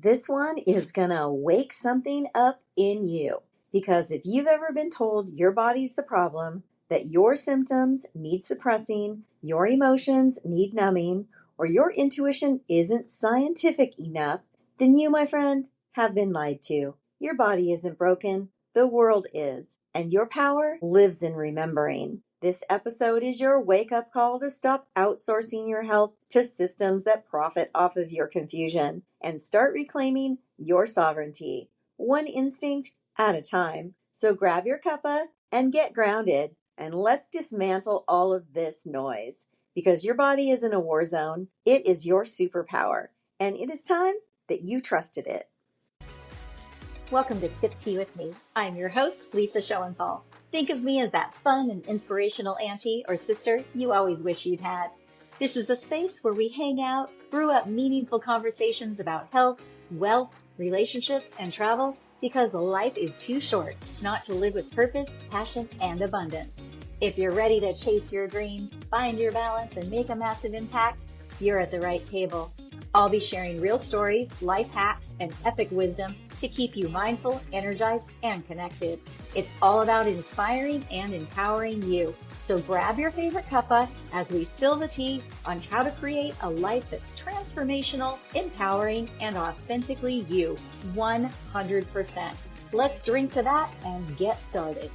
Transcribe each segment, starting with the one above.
This one is going to wake something up in you. Because if you've ever been told your body's the problem, that your symptoms need suppressing, your emotions need numbing, or your intuition isn't scientific enough, then you, my friend, have been lied to. Your body isn't broken. The world is. And your power lives in remembering. This episode is your wake-up call to stop outsourcing your health to systems that profit off of your confusion and start reclaiming your sovereignty, one instinct at a time. So grab your cuppa and get grounded, and let's dismantle all of this noise. Because your body isn't a war zone, it is your superpower, and it is time that you trusted it. Welcome to Sip Tea with me. I'm your host, Lisa Schoenthal. Think of me as that fun and inspirational auntie or sister you always wish you'd had. This is a space where we hang out, brew up meaningful conversations about health, wealth, relationships, and travel, because life is too short not to live with purpose, passion, and abundance. If you're ready to chase your dreams, find your balance, and make a massive impact, you're at the right table. I'll be sharing real stories, life hacks, and epic wisdom to keep you mindful, energized, and connected. It's all about inspiring and empowering you. So grab your favorite cuppa as we spill the tea on how to create a life that's transformational, empowering, and authentically you, 100%. Let's drink to that and get started.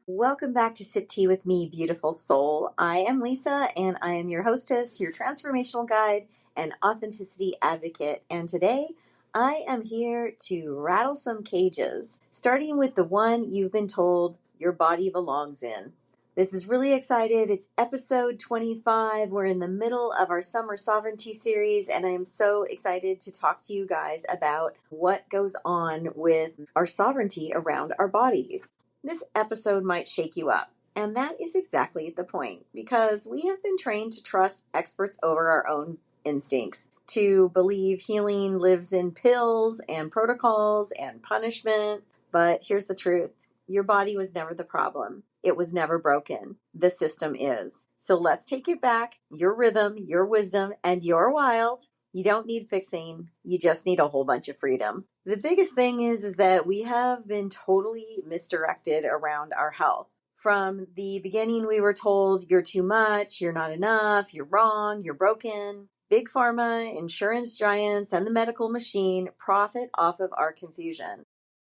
Welcome back to Sip Tea with me, beautiful soul. I am Lisa, and I am your hostess, your transformational guide, and authenticity advocate. And today, I am here to rattle some cages, starting with the one you've been told your body belongs in. This is really excited. It's episode 25. We're in the middle of our Summer Sovereignty series, and I am so excited to talk to you guys about what goes on with our sovereignty around our bodies. This episode might shake you up, and that is exactly the point, because we have been trained to trust experts over our own instincts, to believe healing lives in pills and protocols and punishment. But here's the truth. Your body was never the problem. It was never broken. The system is. So let's take it back. Your rhythm, your wisdom, and your wild. You don't need fixing. You just need a whole bunch of freedom. The biggest thing is that we have been totally misdirected around our health. From the beginning, we were told you're too much, you're not enough, you're wrong, you're broken. Big pharma, insurance giants, and the medical machine profit off of our confusion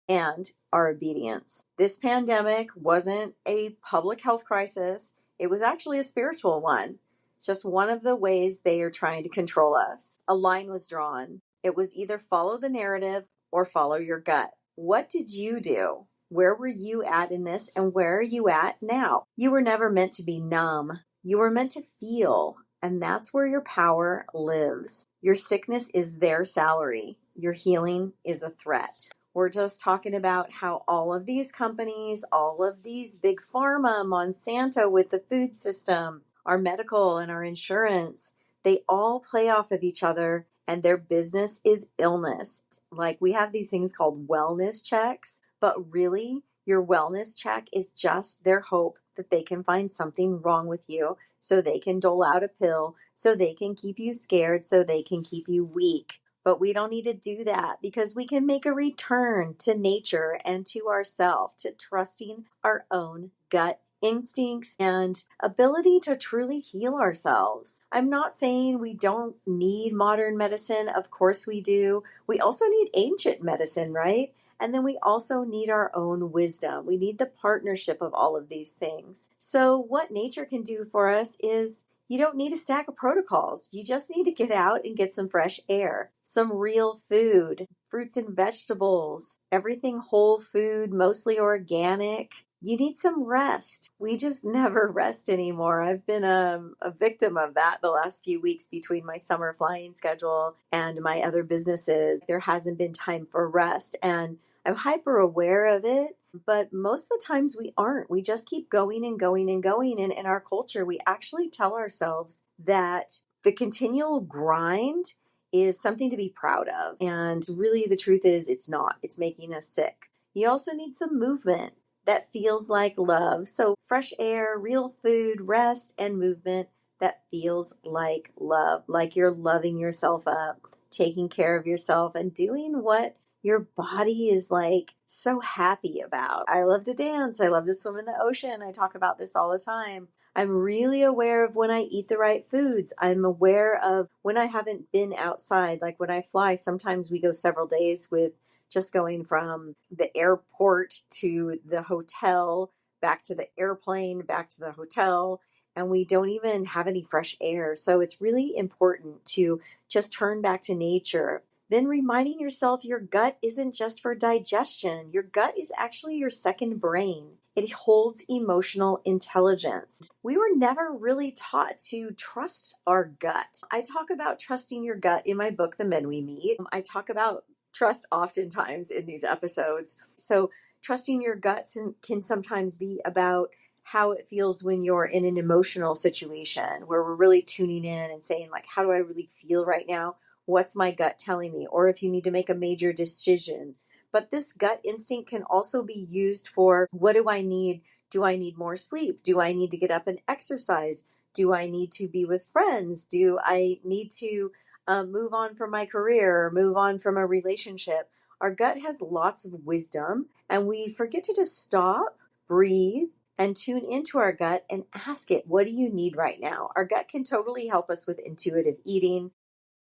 and our obedience. This pandemic wasn't a public health crisis. It was actually a spiritual one. It's just one of the ways they are trying to control us. A line was drawn. It was either follow the narrative or follow your gut. What did you do? Where were you at in this, and where are you at now? You were never meant to be numb. You were meant to feel, and that's where your power lives. Your sickness is their salary. Your healing is a threat. We're just talking about how all of these companies, all of these big pharma, Monsanto with the food system, our medical and our insurance, they all play off of each other, and their business is illness. Like, we have these things called wellness checks, but really your wellness check is just their hope that they can find something wrong with you so they can dole out a pill, so they can keep you scared, so they can keep you weak. But we don't need to do that, because we can make a return to nature and to ourselves, to trusting our own gut instincts and ability to truly heal ourselves. I'm not saying we don't need modern medicine. Of course we do. We also need ancient medicine, right? And then we also need our own wisdom. We need the partnership of all of these things. So what nature can do for us is, you don't need a stack of protocols. You just need to get out and get some fresh air, some real food, fruits and vegetables, everything whole food, mostly organic. You need some rest. We just never rest anymore. I've been a victim of that the last few weeks between my summer flying schedule and my other businesses. There hasn't been time for rest, and I'm hyper aware of it. But most of the times we aren't. We just keep going and going and going. And in our culture, we actually tell ourselves that the continual grind is something to be proud of. And really, the truth is, it's not. It's making us sick. You also need some movement that feels like love. So fresh air, real food, rest, and movement that feels like love, like you're loving yourself up, taking care of yourself, and doing what your body is like so happy about. I love to dance. I love to swim in the ocean. I talk about this all the time. I'm really aware of when I eat the right foods. I'm aware of when I haven't been outside. Like when I fly, sometimes we go several days with just going from the airport to the hotel, back to the airplane, back to the hotel, and we don't even have any fresh air. So it's really important to just turn back to nature. Then reminding yourself your gut isn't just for digestion. Your gut is actually your second brain. It holds emotional intelligence. We were never really taught to trust our gut. I talk about trusting your gut in my book, The Men We Meet. I talk about trust oftentimes in these episodes. So trusting your guts can sometimes be about how it feels when you're in an emotional situation where we're really tuning in and saying, like, how do I really feel right now? What's my gut telling me? Or if you need to make a major decision. But this gut instinct can also be used for, what do I need? Do I need more sleep? Do I need to get up and exercise? Do I need to be with friends? Do I need to move on from my career or move on from a relationship? Our gut has lots of wisdom, and we forget to just stop, breathe, and tune into our gut and ask it, what do you need right now? Our gut can totally help us with intuitive eating.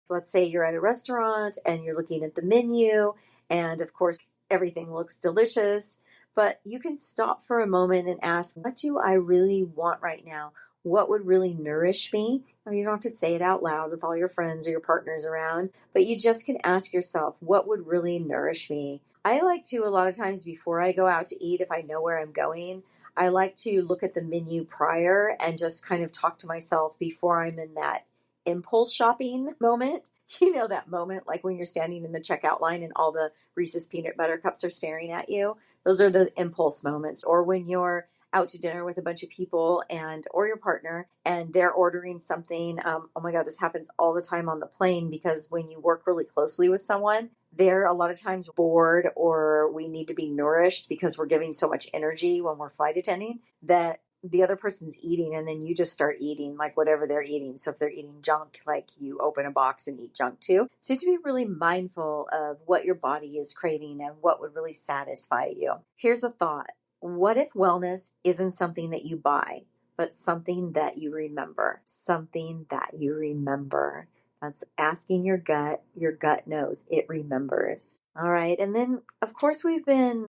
Let's say you're at a restaurant and you're looking at the menu, and of course, everything looks delicious, but you can stop for a moment and ask, what do I really want right now? What would really nourish me? Now, you don't have to say it out loud with all your friends or your partners around, but you just can ask yourself, what would really nourish me? I like to, a lot of times before I go out to eat, if I know where I'm going, I like to look at the menu prior and just kind of talk to myself before I'm in that impulse shopping moment. You know, that moment like when you're standing in the checkout line and all the Reese's peanut butter cups are staring at you. Those are the impulse moments. Or when you're out to dinner with a bunch of people and or your partner and they're ordering something. Oh my God, this happens all the time on the plane, because when you work really closely with someone, they're a lot of times bored, or we need to be nourished because we're giving so much energy when we're flight attending that the other person's eating, and then you just start eating like whatever they're eating. So if they're eating junk, like you open a box and eat junk too. So you have to be really mindful of what your body is craving and what would really satisfy you. Here's a thought. What if wellness isn't something that you buy, but something that you remember? Something that you remember. That's asking your gut. Your gut knows, it remembers. All right. And then, of course, we've been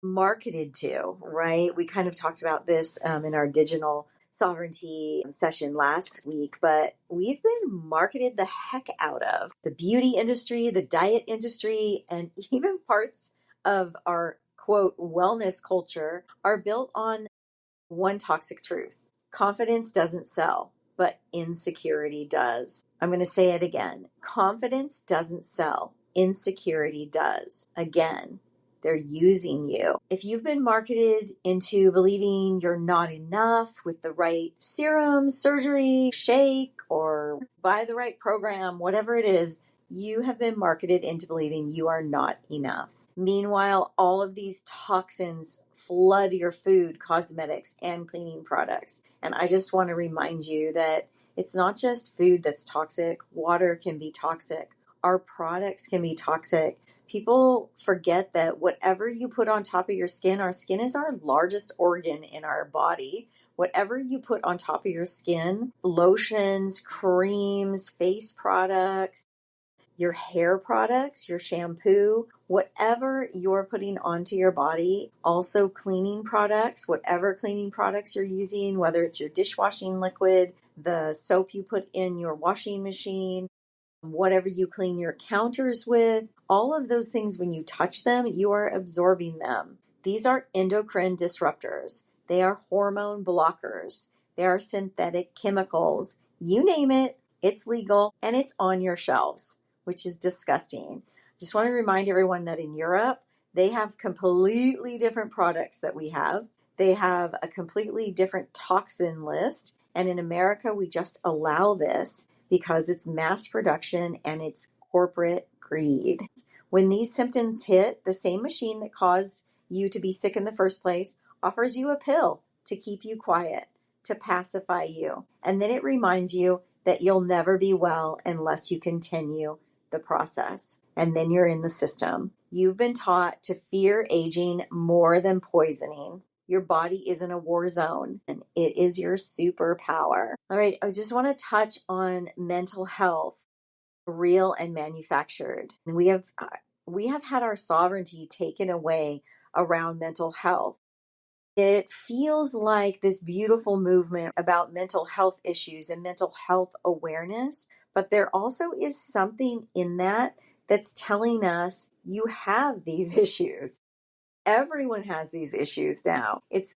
marketed to, right? We kind of talked about this in our digital sovereignty session last week, but we've been marketed the heck out of. The beauty industry, the diet industry, and even parts of our quote wellness culture are built on one toxic truth. Confidence doesn't sell, but insecurity does. I'm going to say it again. Confidence doesn't sell. Insecurity does. Again, they're using you. If you've been marketed into believing you're not enough with the right serum, surgery, shake, or buy the right program, whatever it is, you have been marketed into believing you are not enough. Meanwhile, all of these toxins flood your food, cosmetics, and cleaning products. And I just want to remind you that it's not just food that's toxic. Water can be toxic. Our products can be toxic. People forget that whatever you put on top of your skin, our skin is our largest organ in our body. Whatever you put on top of your skin, lotions, creams, face products, your hair products, your shampoo, whatever you're putting onto your body, also cleaning products, whatever cleaning products you're using, whether it's your dishwashing liquid, the soap you put in your washing machine, whatever you clean your counters with, all of those things, when you touch them, you are absorbing them. These are endocrine disruptors. They are hormone blockers. They are synthetic chemicals. You name it, it's legal and it's on your shelves, which is disgusting. Just want to remind everyone that in Europe, they have completely different products that we have. They have a completely different toxin list. And in America, we just allow this because it's mass production and it's corporate greed. When these symptoms hit, the same machine that caused you to be sick in the first place offers you a pill to keep you quiet, to pacify you. And then it reminds you that you'll never be well unless you continue the process. And then you're in the system. You've been taught to fear aging more than poisoning. Your body isn't a war zone, and it is your superpower. All right, I just want to touch on mental health, real and manufactured. And we have had our sovereignty taken away around mental health. It feels like this beautiful movement about mental health issues and mental health awareness, but there also is something in that that's telling us you have these issues. Everyone has these issues now. It's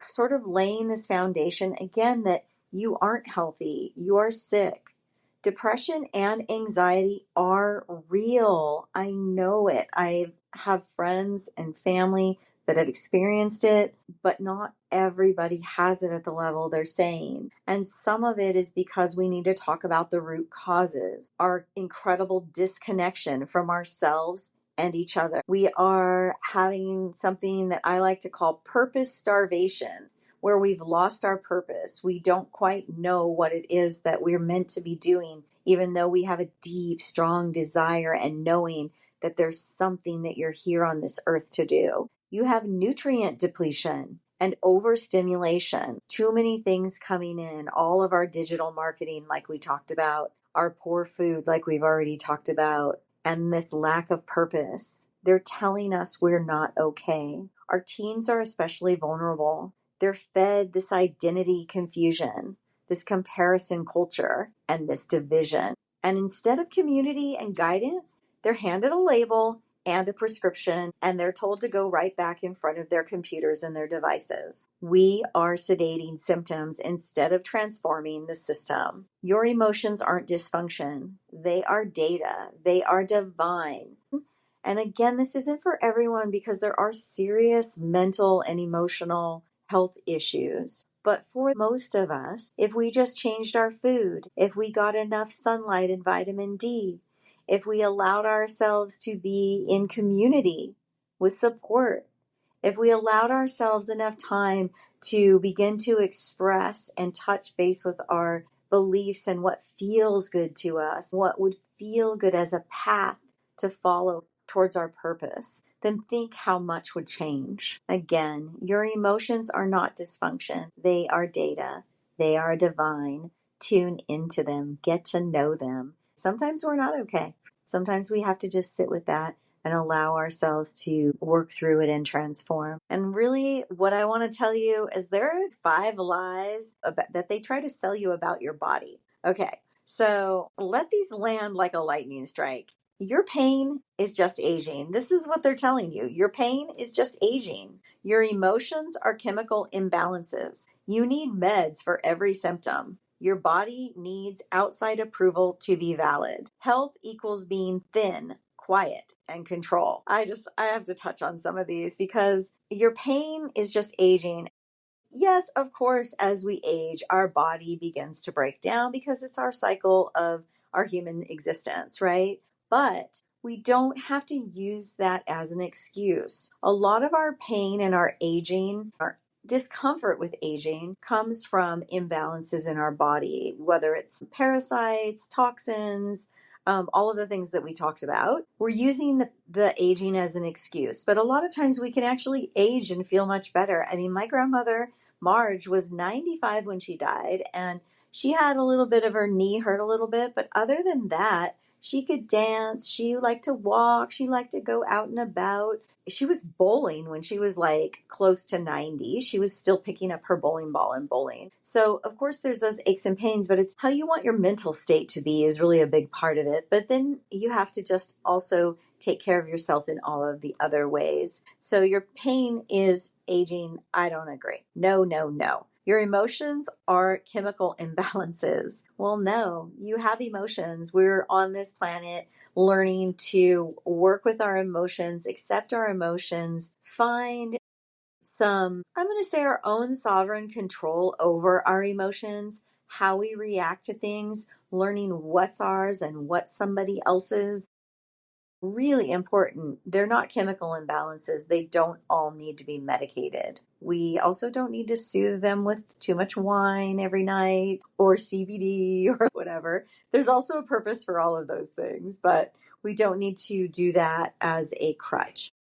sort of laying this foundation again that you aren't healthy, you are sick. Depression and anxiety are real. I know it. I have friends and family that have experienced it, but not everybody has it at the level they're saying. And some of it is because we need to talk about the root causes, our incredible disconnection from ourselves and each other. We are having something that I like to call purpose starvation, where we've lost our purpose. We don't quite know what it is that we're meant to be doing, even though we have a deep, strong desire and knowing that there's something that you're here on this earth to do. You have nutrient depletion and overstimulation, too many things coming in, all of our digital marketing, like we talked about, our poor food, like we've already talked about, and this lack of purpose. They're telling us we're not okay. Our teens are especially vulnerable. They're fed this identity confusion, this comparison culture, and this division. And instead of community and guidance, they're handed a label and a prescription, and they're told to go right back in front of their computers and their devices. We are sedating symptoms instead of transforming the system. Your emotions aren't dysfunction. They are data. They are divine. And again, this isn't for everyone because there are serious mental and emotional health issues. But for most of us, if we just changed our food, if we got enough sunlight and vitamin D, if we allowed ourselves to be in community with support, if we allowed ourselves enough time to begin to express and touch base with our beliefs and what feels good to us, what would feel good as a path to follow towards our purpose, then think how much would change. Again, your emotions are not dysfunction. They are data. They are divine. Tune into them. Get to know them. Sometimes we're not okay. Sometimes we have to just sit with that and allow ourselves to work through it and transform. And really, what I want to tell you is there are 5 lies that they try to sell you about your body. Okay, so let these land like a lightning strike. Your pain is just aging. This is what they're telling you. Your pain is just aging. Your emotions are chemical imbalances. You need meds for every symptom. Your body needs outside approval to be valid. Health equals being thin, quiet, and control. I have to touch on some of these because your pain is just aging. Yes, of course, as we age, our body begins to break down because it's our cycle of our human existence, right? But we don't have to use that as an excuse. A lot of our pain and our aging, our discomfort with aging comes from imbalances in our body, whether it's parasites, toxins, all of the things that we talked about. We're using the aging as an excuse, but a lot of times we can actually age and feel much better. I mean, my grandmother, Marge, was 95 when she died, and she had a little bit of her knee hurt a little bit, but other than that, she could dance, she liked to walk, she liked to go out and about. She was bowling when she was like close to 90. She was still picking up her bowling ball and bowling. So, of course, there's those aches and pains, but it's how you want your mental state to be is really a big part of it. But then you have to just also take care of yourself in all of the other ways. So your pain is aging. I don't agree. No, no, no. Your emotions are chemical imbalances. Well, no, you have emotions. We're on this planet learning to work with our emotions, accept our emotions, find some, I'm going to say, our own sovereign control over our emotions, how we react to things, learning what's ours and what's somebody else's. Really important. They're not chemical imbalances. They don't all need to be medicated. We also don't need to soothe them with too much wine every night or CBD or whatever. There's also a purpose for all of those things, but we don't need to do that as a crutch.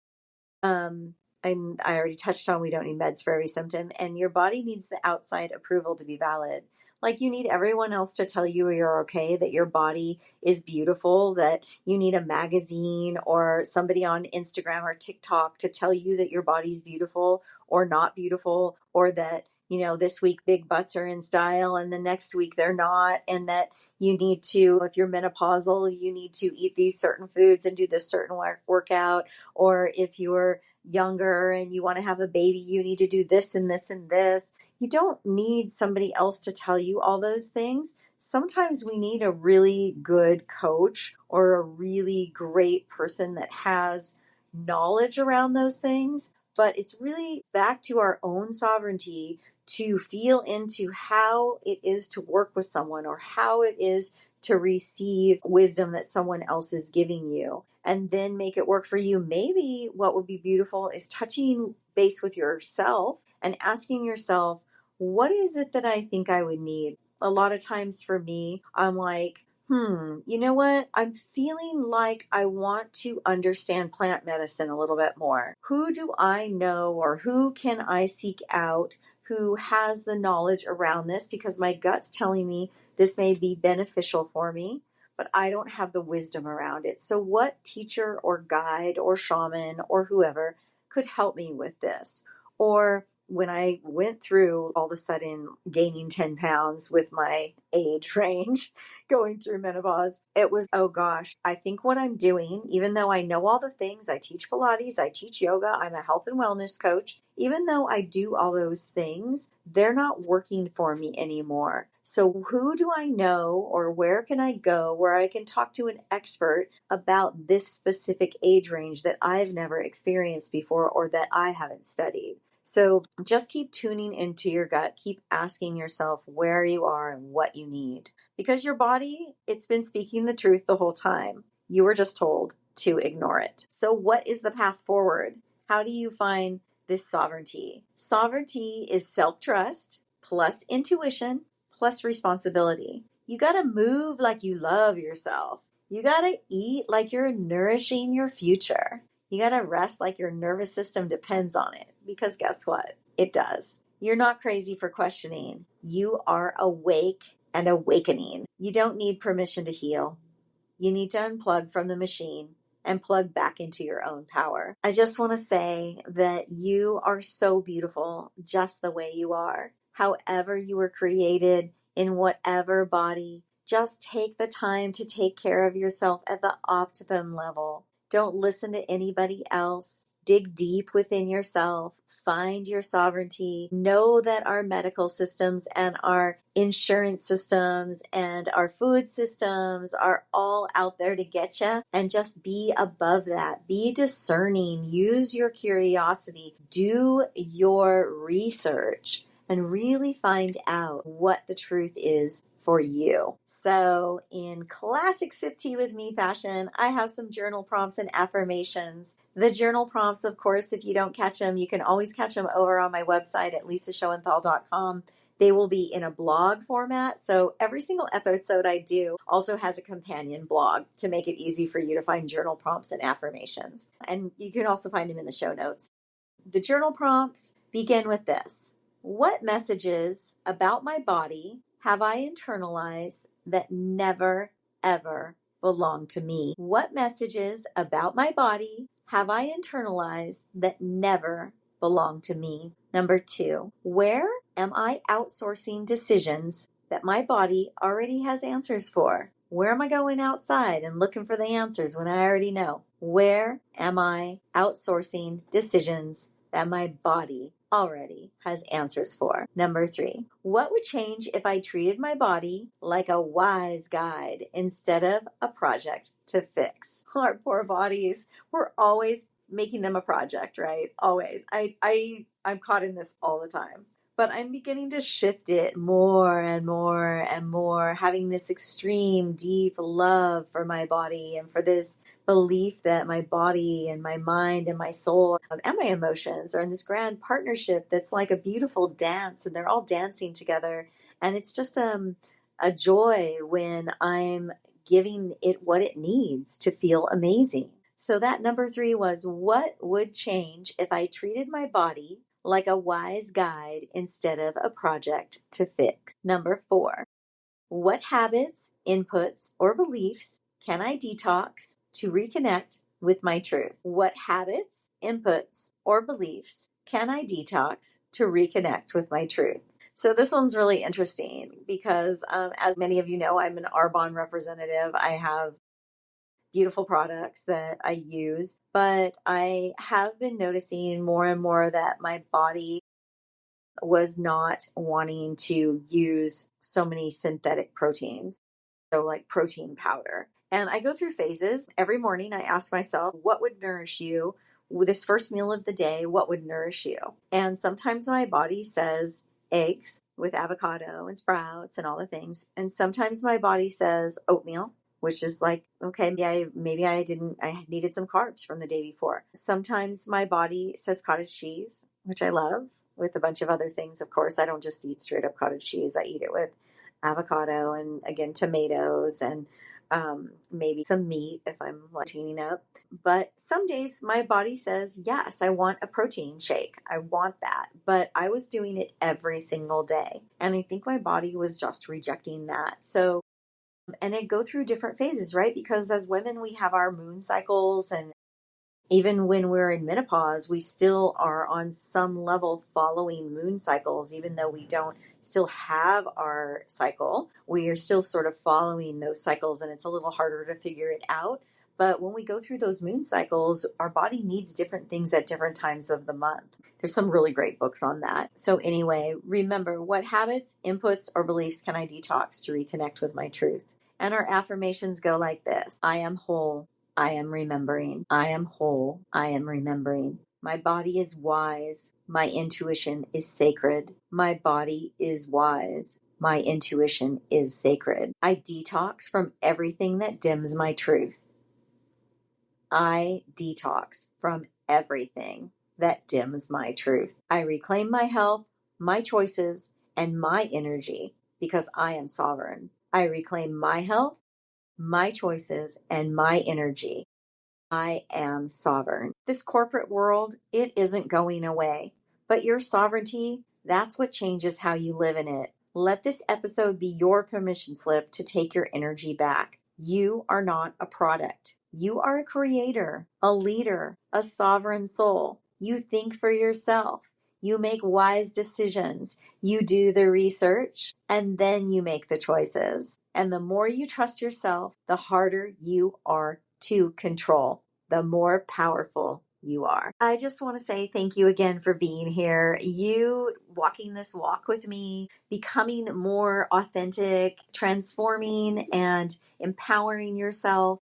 And I already touched on we don't need meds for every symptom, and your body needs the outside approval to be valid. Like you need everyone else to tell you you're okay, that your body is beautiful, that you need a magazine or somebody on Instagram or TikTok to tell you that your body's beautiful or not beautiful, or that, this week big butts are in style and the next week they're not, and that you need to, if you're menopausal, you need to eat these certain foods and do this certain workout, or if you're younger and you want to have a baby, you need to do this and this and this. You don't need somebody else to tell you all those things. Sometimes we need a really good coach or a really great person that has knowledge around those things. But it's really back to our own sovereignty to feel into how it is to work with someone or how it is to receive wisdom that someone else is giving you, and then make it work for you. Maybe what would be beautiful is touching base with yourself and asking yourself, what is it that I think I would need? A lot of times for me, I'm like, you know what? I'm feeling like I want to understand plant medicine a little bit more. Who do I know, or who can I seek out who has the knowledge around this? Because my gut's telling me this may be beneficial for me, but I don't have the wisdom around it. So what teacher or guide or shaman or whoever could help me with this? Or when I went through all of a sudden gaining 10 pounds with my age range, going through menopause, it was, oh gosh, I think what I'm doing, even though I know all the things, I teach Pilates, I teach yoga, I'm a health and wellness coach, even though I do all those things, they're not working for me anymore. So who do I know, or where can I go where I can talk to an expert about this specific age range that I've never experienced before or that I haven't studied? So just keep tuning into your gut. Keep asking yourself where you are and what you need. Because your body, it's been speaking the truth the whole time. You were just told to ignore it. So what is the path forward? How do you find this sovereignty? Sovereignty is self-trust plus intuition plus responsibility. You got to move like you love yourself. You got to eat like you're nourishing your future. You got to rest like your nervous system depends on it, because guess what? It does. You're not crazy for questioning. You are awake and awakening. You don't need permission to heal. You need to unplug from the machine and plug back into your own power. I just want to say that you are so beautiful just the way you are. However you were created, in whatever body, just take the time to take care of yourself at the optimum level. Don't listen to anybody else. Dig deep within yourself. Find your sovereignty. Know that our medical systems and our insurance systems and our food systems are all out there to get you, and just be above that. Be discerning. Use your curiosity. Do your research and really find out what the truth is for you. So in classic Sip Tea with Me fashion, I have some journal prompts and affirmations. The journal prompts, of course, if you don't catch them, you can always catch them over on my website at lisaschoenthal.com. They will be in a blog format. So every single episode I do also has a companion blog to make it easy for you to find journal prompts and affirmations. And you can also find them in the show notes. The journal prompts begin with this. What messages about my body have I internalized that never, ever belong to me? What messages about my body have I internalized that never belong to me? Number 2, where am I outsourcing decisions that my body already has answers for? Where am I going outside and looking for the answers when I already know? Where am I outsourcing decisions that my body already has answers for? Number 3, what would change if I treated my body like a wise guide instead of a project to fix? Our poor bodies, we're always making them a project, right? Always. I'm caught in this all the time. but I'm beginning to shift it more and more and more, having this extreme, deep love for my body and for this belief that my body and my mind and my soul and my emotions are in this grand partnership that's like a beautiful dance, and they're all dancing together. And it's just a joy when I'm giving it what it needs to feel amazing. So that number 3 was, what would change if I treated my body like a wise guide instead of a project to fix? Number 4, what habits, inputs, or beliefs can I detox to reconnect with my truth? What habits, inputs, or beliefs can I detox to reconnect with my truth? So this one's really interesting because, as many of you know, I'm an Arbonne representative. I have beautiful products that I use, but I have been noticing more and more that my body was not wanting to use so many synthetic proteins. So like protein powder. And I go through phases. Every morning I ask myself, what would nourish you? With this first meal of the day, what would nourish you? And sometimes my body says eggs with avocado and sprouts and all the things. And sometimes my body says oatmeal, which is like, okay, maybe I needed some carbs from the day before. Sometimes my body says cottage cheese, which I love, with a bunch of other things. Of course, I don't just eat straight up cottage cheese. I eat it with avocado and, again, tomatoes and maybe some meat if I'm like cleaning up. But some days my body says, yes, I want a protein shake. I want that. But I was doing it every single day. And I think my body was just rejecting that. So, and it go through different phases, right? Because as women, we have our moon cycles, and even when we're in menopause, we still are on some level following moon cycles, even though we don't still have our cycle. We are still sort of following those cycles, and it's a little harder to figure it out. But when we go through those moon cycles, our body needs different things at different times of the month. There's some really great books on that. So anyway, remember, what habits, inputs, or beliefs can I detox to reconnect with my truth? And our affirmations go like this: I am whole. I am remembering. I am whole. I am remembering. My body is wise. My intuition is sacred. My body is wise. My intuition is sacred. I detox from everything that dims my truth. I detox from everything that dims my truth. I reclaim my health, my choices, and my energy because I am sovereign. I reclaim my health, my choices, and my energy. I am sovereign. This corporate world, it isn't going away, but your sovereignty, that's what changes how you live in it. Let this episode be your permission slip to take your energy back. You are not a product. You are a creator, a leader, a sovereign soul. You think for yourself. You make wise decisions. You do the research, and then you make the choices. And the more you trust yourself, the harder you are to control, the more powerful you are. I just want to say thank you again for being here. You walking this walk with me, becoming more authentic, transforming and empowering yourself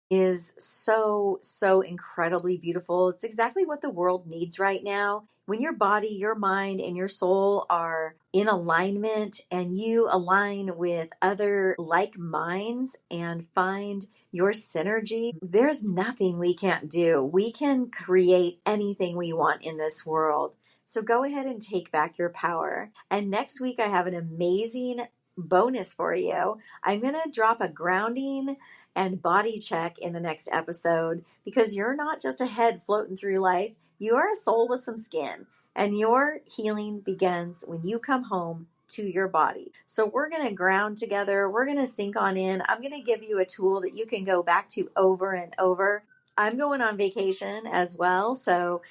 is so, so incredibly beautiful. It's exactly what the world needs right now. When your body, your mind, and your soul are in alignment and you align with other like minds and find your synergy, there's nothing we can't do. We can create anything we want in this world. So go ahead and take back your power. And next week, I have an amazing bonus for you. I'm going to drop a grounding and body check in the next episode, because you're not just a head floating through life. You are a soul with some skin, and your healing begins when you come home to your body. So we're going to ground together. We're going to sink on in. I'm going to give you a tool that you can go back to over and over. I'm going on vacation as well, so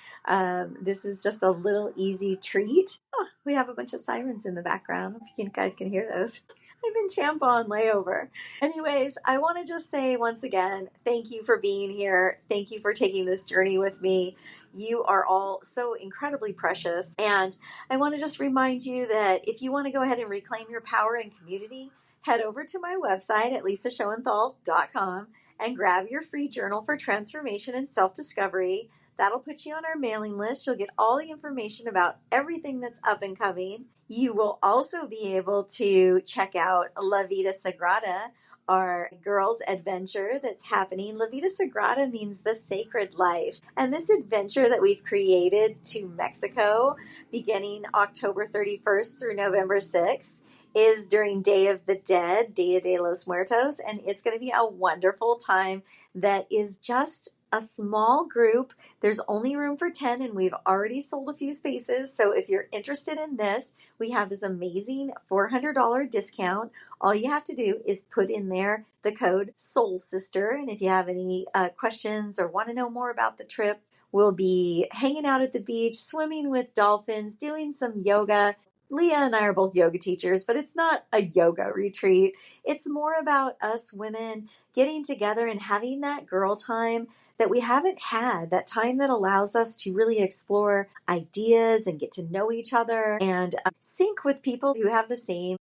this is just a little easy treat. Oh, we have a bunch of sirens in the background. If you guys can hear those. I'm in Tampa on layover. Anyways, I want to just say once again, thank you for being here. Thank you for taking this journey with me. You are all so incredibly precious. And I want to just remind you that if you want to go ahead and reclaim your power and community, head over to my website at lisaschoenthal.com and grab your free journal for transformation and self-discovery. That'll put you on our mailing list. You'll get all the information about everything that's up and coming. You will also be able to check out La Vida Sagrada, our girls' adventure that's happening. La Vida Sagrada means the sacred life. And this adventure that we've created to Mexico, beginning October 31st through November 6th, is during Day of the Dead, Dia de los Muertos, and it's going to be a wonderful time that is just a small group. There's only room for 10, and we've already sold a few spaces. So if you're interested in this, we have this amazing $400 discount. All you have to do is put in there the code Soul Sister. And if you have any questions or want to know more about the trip, we'll be hanging out at the beach, swimming with dolphins, doing some yoga. Leah and I are both yoga teachers, but it's not a yoga retreat. It's more about us women getting together and having that girl time that we haven't had, that time that allows us to really explore ideas and get to know each other and sync with people who have the same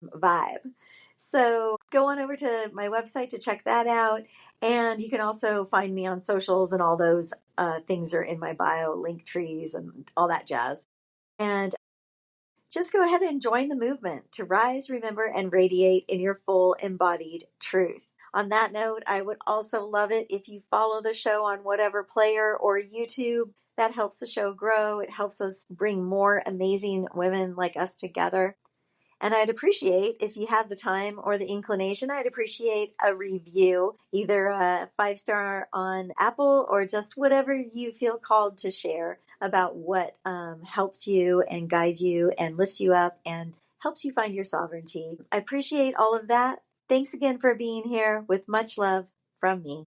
vibe. So go on over to my website to check that out. And you can also find me on socials, and all those things are in my bio, link trees and all that jazz. And just go ahead and join the movement to rise, remember, and radiate in your full embodied truth. On that note, I would also love it if you follow the show on whatever player or YouTube. That helps the show grow. It helps us bring more amazing women like us together. And I'd appreciate, if you have the time or the inclination, I'd appreciate a review, either a 5-star on Apple or just whatever you feel called to share about what helps you and guides you and lifts you up and helps you find your sovereignty. I appreciate all of that. Thanks again for being here. With much love from me.